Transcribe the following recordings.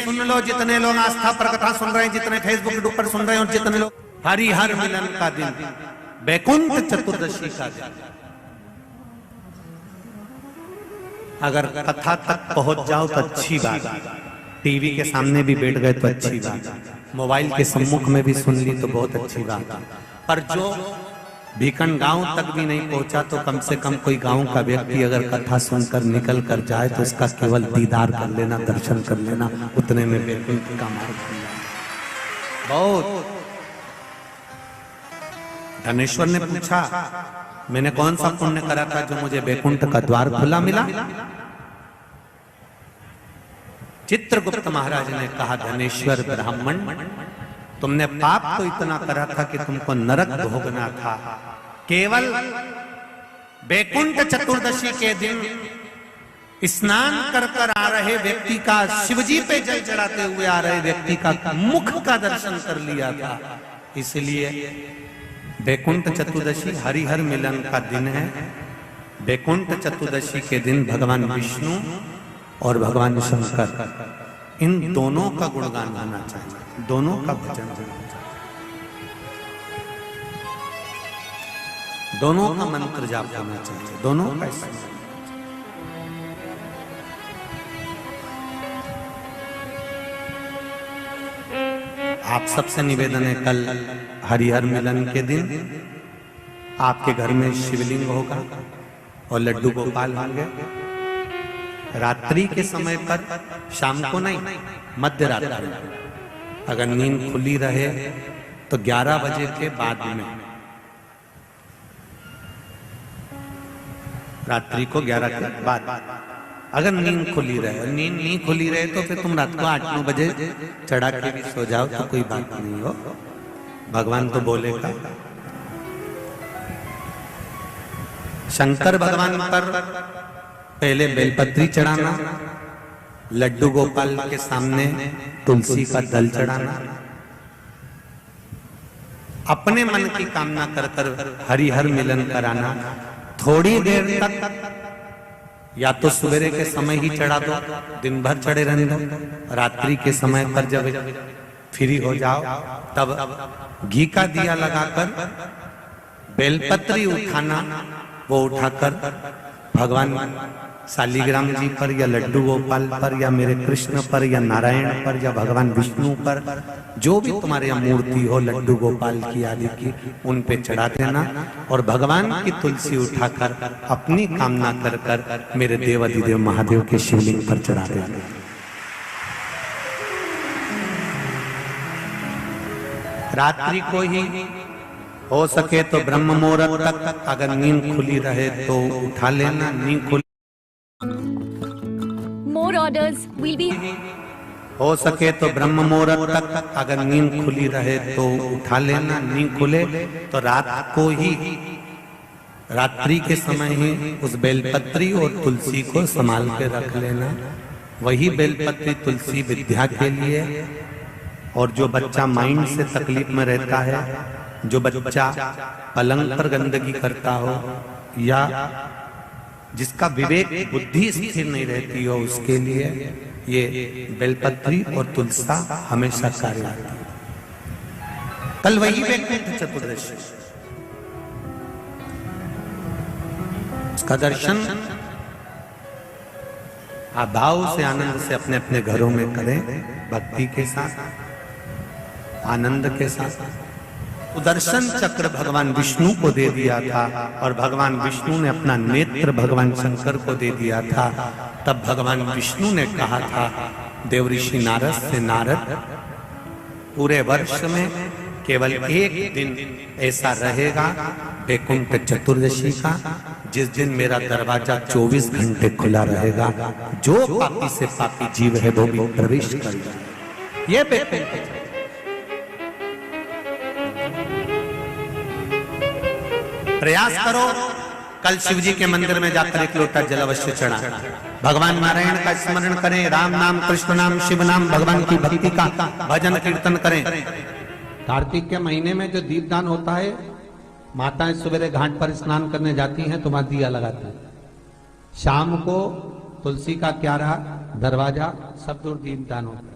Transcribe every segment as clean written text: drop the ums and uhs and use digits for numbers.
सुन लो जितने लोग आस्था पर कथा सुन रहे हैं, जितने फेसबुक यूट्यूब पर सुन रहे हैं, जितने लोग, हरिहर मिलन का दिन, बैकुंठ चतुर्दशी का दिन। अगर कथा तक पहुंच जाओ तो अच्छी बात, टीवी के सामने भी बैठ गए तो अच्छी बात, मोबाइल के सम्मुख में भी सुन ली तो बहुत अच्छी बात। पर जो भीकन गांव तक भी नहीं पहुंचा तो कम से कम कोई गांव का व्यक्ति अगर कथा सुनकर निकल कर जाए तो उसका केवल दीदार कर लेना, दर्शन कर लेना, उतने में बैकुंठ का मार्ग खुल जाए। बहुत। धनेश्वर ने पूछा, मैंने कौन सा पुण्य करा था जो मुझे बैकुंठ का द्वार खुला मिला? चित्रगुप्त महाराज ने कहा, धनेश्वर ब्राह्मण, तुमने पाप तो इतना करा था कि तुमको नरक भोगना था। केवल बैकुंठ चतुर्दशी के दिन स्नान कर कर आ रहे व्यक्ति का, शिवजी पे जल चढ़ाते हुए आ रहे व्यक्ति का मुख का दर्शन कर लिया था। इसलिए बैकुंठ चतुर्दशी हरिहर मिलन का दिन है। बैकुंठ चतुर्दशी के दिन भगवान विष्णु और भगवान शंकर, इन दोनों का गुणगान होना चाहिए, दोनों का भजन होना चाहिए, दोनों का मंत्र जाप होना चाहिए, दोनों का। आप सबसे निवेदन है, कल हरिहर मिलन के दिन आपके घर में शिवलिंग होगा और लड्डू गोपाल होंगे। रात्रि के समय पर, शाम को नहीं, मध्य रात्रि, अगर नींद खुली रहे तो 11 बजे के बाद में, रात्रि को 11 के बाद अगर नींद खुली रहे, नींद नहीं खुली रहे तो फिर तुम रात को 8-9 बजे चढ़ा के भी सो जाओ तो कोई बात नहीं हो, भगवान तो बोलेगा। शंकर भगवान पर पहले बेलपत्री चढ़ाना, लड्डू गोपाल के सामने तुलसी का दल चढ़ाना, अपने मन की कामना कर कर हरिहर मिलन कराना। थोड़ी देर तक या तो सवेरे के समय ही चढ़ा दो, दिन भर चढ़े रहने दो, रात्रि के समय पर जब फ्री हो जाओ तब घी का दिया लगाकर बेलपत्री उठाना, वो उठाकर भगवान शालिग्राम जी पर या लड्डू गोपाल पर या मेरे कृष्ण पर या नारायण पर या भगवान विष्णु पर, जो भी तुम्हारे यहाँ मूर्ति हो लड्डू गोपाल की आदि की, उन पे चढ़ा देना और भगवान की तुलसी उठाकर अपनी कामना कर कर मेरे देव अधिदेव महादेव के शिवलिंग पर चढ़ा देना। रात्रि को ही हो सके तो ब्रह्म मुहूर्त तक, अगर नींद खुली रहे तो उठा लेना, नींद खुली More orders will be. हो सके तो ब्रह्म मुहूर्त तक, अगर नींद खुली रहे तो उठा लेना, नींद खुले तो रात को ही, रात्रि के समय ही उस बेलपत्री और तुलसी को संभाल के रख लेना। वही बेलपत्री तुलसी विद्या के लिए, और जो बच्चा माइंड से तकलीफ में रहता है, जो बच्चा पलंग पर गंदगी करता हो या जिसका विवेक बुद्धि स्थिर नहीं रहती हो, उसके लिए ये बेलपत्री और तुलसा हमेशा कार्य आती है। कल वही बैकुंठ चतुर्दशी, उसका दर्शन आप भाव से, आनंद से अपने अपने घरों में करें, भक्ति के साथ, आनंद के साथ। सुदर्शन चक्र भगवान विष्णु को दे दिया था और भगवान विष्णु ने अपना नेत्र भगवान शंकर को दे दिया था। तब भगवान विष्णु ने कहा था देवऋषि नारद से, नारद, पूरे वर्ष में केवल एक दिन ऐसा रहेगा बैकुंठ चतुर्दशी का, जिस दिन मेरा दरवाजा 24 घंटे खुला रहेगा, जो पापी से पापी जीव है वो भी प्रवेश करेगा। ये बैकुंठ प्रयास करो, कल शिव जी के मंदिर में जाकर एक लोटा जल अवश्य चढ़ा, भगवान नारायण का स्मरण करें, राम नाम, कृष्ण नाम, शिव नाम, भगवान की भक्ति का भजन कीर्तन करें। कार्तिक के महीने में जो दीपदान होता है, माताएं सवेरे घाट पर स्नान करने जाती हैं तो वहां दिया लगाती है, शाम को तुलसी का क्यारा, दरवाजा, सब दूर दीपदान होता है।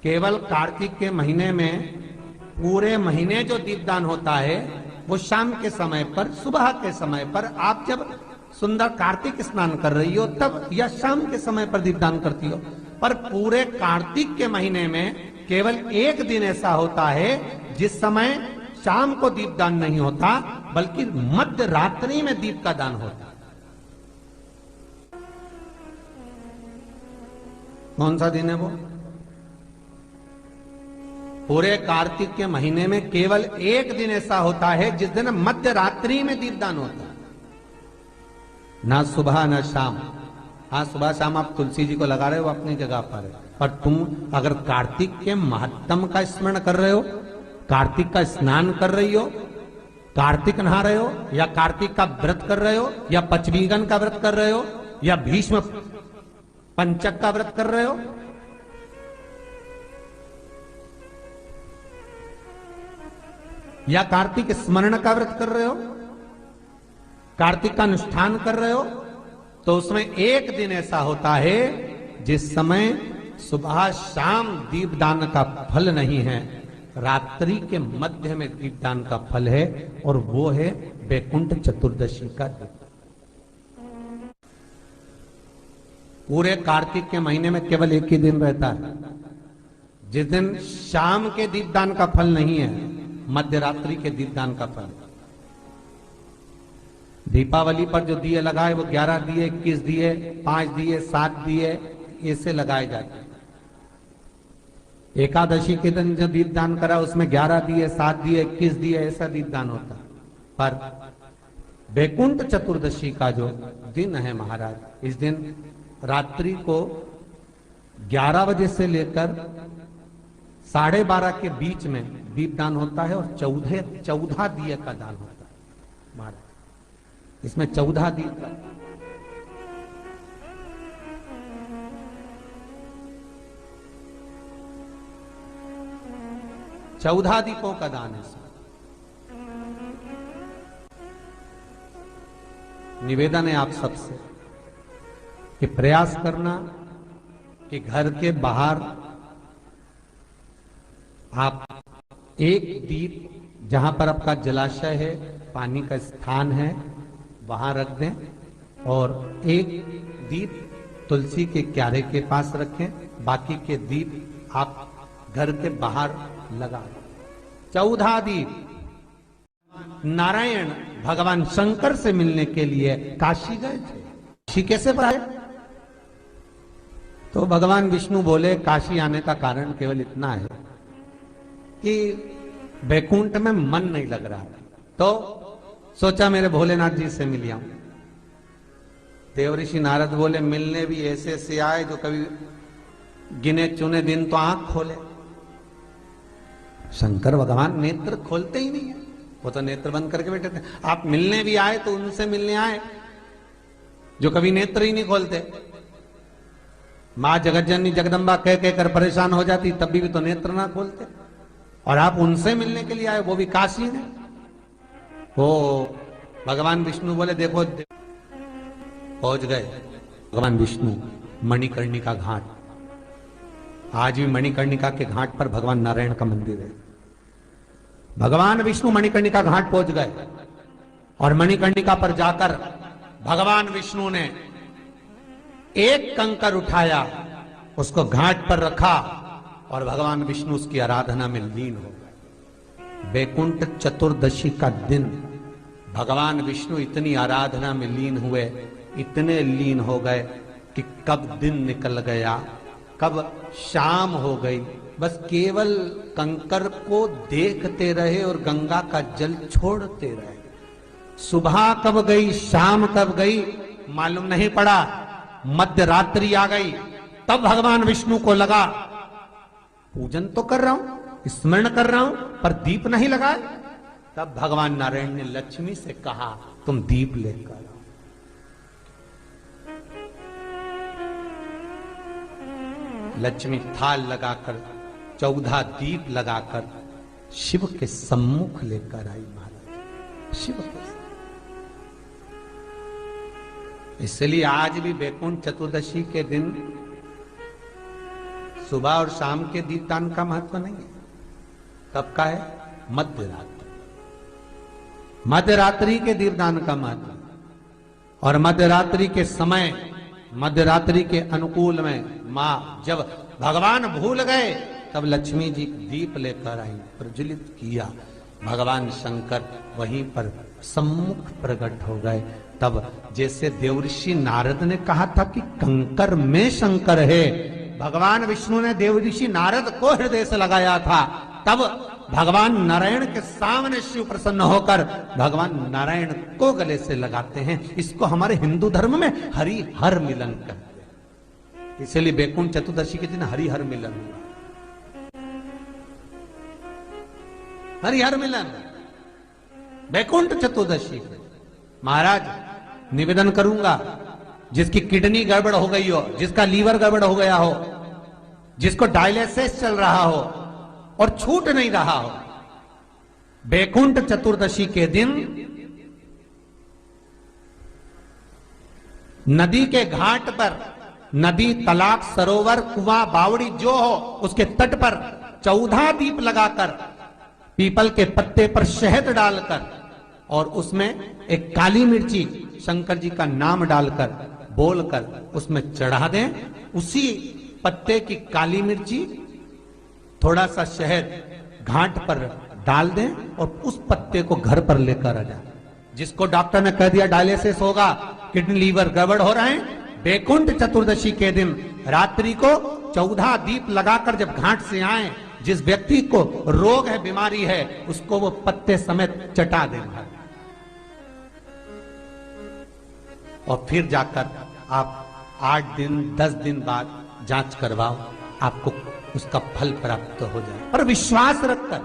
केवल कार्तिक के महीने में पूरे महीने जो दीपदान होता है वो शाम के समय पर, सुबह के समय पर, आप जब सुंदर कार्तिक स्नान कर रही हो तब, या शाम के समय पर दीपदान करती हो। पर पूरे कार्तिक के महीने में केवल एक दिन ऐसा होता है जिस समय शाम को दीपदान नहीं होता, बल्कि मध्य रात्रि में दीप का दान होता है। कौन सा दिन है वो? पूरे कार्तिक के महीने में केवल एक दिन ऐसा होता है जिस दिन मध्य रात्रि में दीपदान होता है, ना सुबह ना शाम। हाँ, सुबह शाम आप तुलसी जी को लगा रहे हो, अपनी जगह पर है, पर तुम अगर कार्तिक के महत्तम का स्मरण कर रहे हो, कार्तिक का स्नान कर रही हो, कार्तिक नहा रहे हो, या कार्तिक का व्रत कर रहे हो, या पचवीगन का व्रत कर रहे हो, या भीष्म पंचक का व्रत कर रहे हो, या कार्तिक स्मरण का व्रत कर रहे हो, कार्तिक का अनुष्ठान कर रहे हो, तो उसमें एक दिन ऐसा होता है जिस समय सुबह शाम दीपदान का फल नहीं है, रात्रि के मध्य में दीपदान का फल है, और वो है वैकुंठ चतुर्दशी का दिन। पूरे कार्तिक के महीने में केवल एक ही दिन रहता है जिस दिन शाम के दीपदान का फल नहीं है, मध्य रात्रि के दीपदान का फल। दीपावली पर जो दिए लगाए वो 11 दिए, 21 दिए, 5 दिए, 7 दिए, ऐसे लगाए जाते हैं। एकादशी के दिन जो दीपदान करा उसमें 11 दिए, 7 दिए, 21 दिए, ऐसा दीपदान होता। पर वैकुंठ चतुर्दशी का जो दिन है महाराज, इस दिन रात्रि को 11 बजे से लेकर 12:30 के बीच में दीपदान होता है, और 14 दिए का दान होता है महाराज। इसमें 14 दीप का, चौदह दीपों का दान है। निवेदन है आप सबसे कि प्रयास करना कि घर के बाहर आप एक दीप, जहां पर आपका जलाशय है, पानी का स्थान है, वहां रख दें, और एक दीप तुलसी के क्यारे के पास रखें, बाकी के दीप आप घर के बाहर लगा दें। 14 दीप। नारायण भगवान शंकर से मिलने के लिए काशी गए थे। काशी कैसे आए? तो भगवान विष्णु बोले काशी आने का कारण केवल इतना है कि वैकुंठ में मन नहीं लग रहा, तो सोचा मेरे भोलेनाथ जी से मिल आऊं। देवऋषि नारद बोले मिलने भी ऐसे से आए जो कभी गिने चुने दिन तो आंख खोले। शंकर भगवान नेत्र खोलते ही नहीं है, वो तो नेत्र बंद करके बैठे थे। आप मिलने भी आए तो उनसे मिलने आए जो कभी नेत्र ही नहीं खोलते। मां जगतजननी जगदम्बा कह कहकर परेशान हो जाती, तब भी तो नेत्र ना खोलते, और आप उनसे मिलने के लिए आए, वो भी काशी में। वो भगवान विष्णु बोले देखो, पहुंच गए भगवान विष्णु मणिकर्णिका घाट। आज भी मणिकर्णिका के घाट पर भगवान नारायण का मंदिर है। भगवान विष्णु मणिकर्णिका घाट पहुंच गए, और मणिकर्णिका पर जाकर भगवान विष्णु ने एक कंकर उठाया, उसको घाट पर रखा, और भगवान विष्णु उसकी आराधना में लीन हो गए। वैकुंठ चतुर्दशी का दिन भगवान विष्णु इतनी आराधना में लीन हुए, इतने लीन हो गए कि कब दिन निकल गया, कब शाम हो गई, बस केवल कंकर को देखते रहे और गंगा का जल छोड़ते रहे। सुबह कब गई, शाम कब गई, मालूम नहीं पड़ा। मध्य रात्रि आ गई, तब भगवान विष्णु को लगा पूजन तो कर रहा हूं, स्मरण कर रहा हूं, पर दीप नहीं लगाए। तब भगवान नारायण ने लक्ष्मी से कहा तुम दीप लेकर आओ। लक्ष्मी थाल लगाकर 14 दीप लगाकर शिव के सम्मुख लेकर आई महाराज। शिव के इसलिए आज भी वैकुंठ चतुर्दशी के दिन सुबह और शाम के दीपदान का महत्व नहीं है। कब का है? मध्य रात्रि। मध्य रात्रि के दीपदान का महत्व। और मध्य रात्रि के समय, मध्य रात्रि के अनुकूल में मां, जब भगवान भूल गए तब लक्ष्मी जी दीप लेकर आई, प्रज्वलित किया। भगवान शंकर वहीं पर सम्मुख प्रकट हो गए। तब जैसे देवऋषि नारद ने कहा था कि कंकर में शंकर है, भगवान विष्णु ने देवऋषि नारद को हृदय से लगाया था। तब भगवान नारायण के सामने शिव प्रसन्न होकर भगवान नारायण को गले से लगाते हैं। इसको हमारे हिंदू धर्म में हरि हर मिलन कहते हैं। इसलिए बैकुंठ चतुर्दशी के दिन हरि हर मिलन हुआ। हरिहर मिलन बैकुंठ चतुर्दशी। महाराज निवेदन करूंगा, जिसकी किडनी गड़बड़ हो गई हो, जिसका लीवर गड़बड़ हो गया हो, जिसको डायलिसिस चल रहा हो और छूट नहीं रहा हो, बैकुंठ चतुर्दशी के दिन नदी के घाट पर, नदी, तालाब, सरोवर, कुआं, बावड़ी जो हो, उसके तट पर 14 दीप लगाकर, पीपल के पत्ते पर शहद डालकर और उसमें एक काली मिर्ची शंकर जी का नाम डालकर बोलकर उसमें चढ़ा दें। उसी पत्ते की काली मिर्ची, थोड़ा सा शहद घाट पर डाल दें और उस पत्ते को घर पर लेकर आ जाए। जिसको डॉक्टर ने कह दिया डायलिसिस होगा, किडनी लीवर गड़बड़ हो रहे हैं, बैकुंठ चतुर्दशी के दिन रात्रि को 14 दीप लगाकर जब घाट से आए, जिस व्यक्ति को रोग है, बीमारी है, उसको वो पत्ते समेत चटा देगा। और फिर जाकर आप 8 दिन 10 दिन बाद जांच करवाओ, आपको उसका फल प्राप्त हो जाए। और विश्वास रखकर,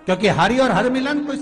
क्योंकि हरि और हर मिलन को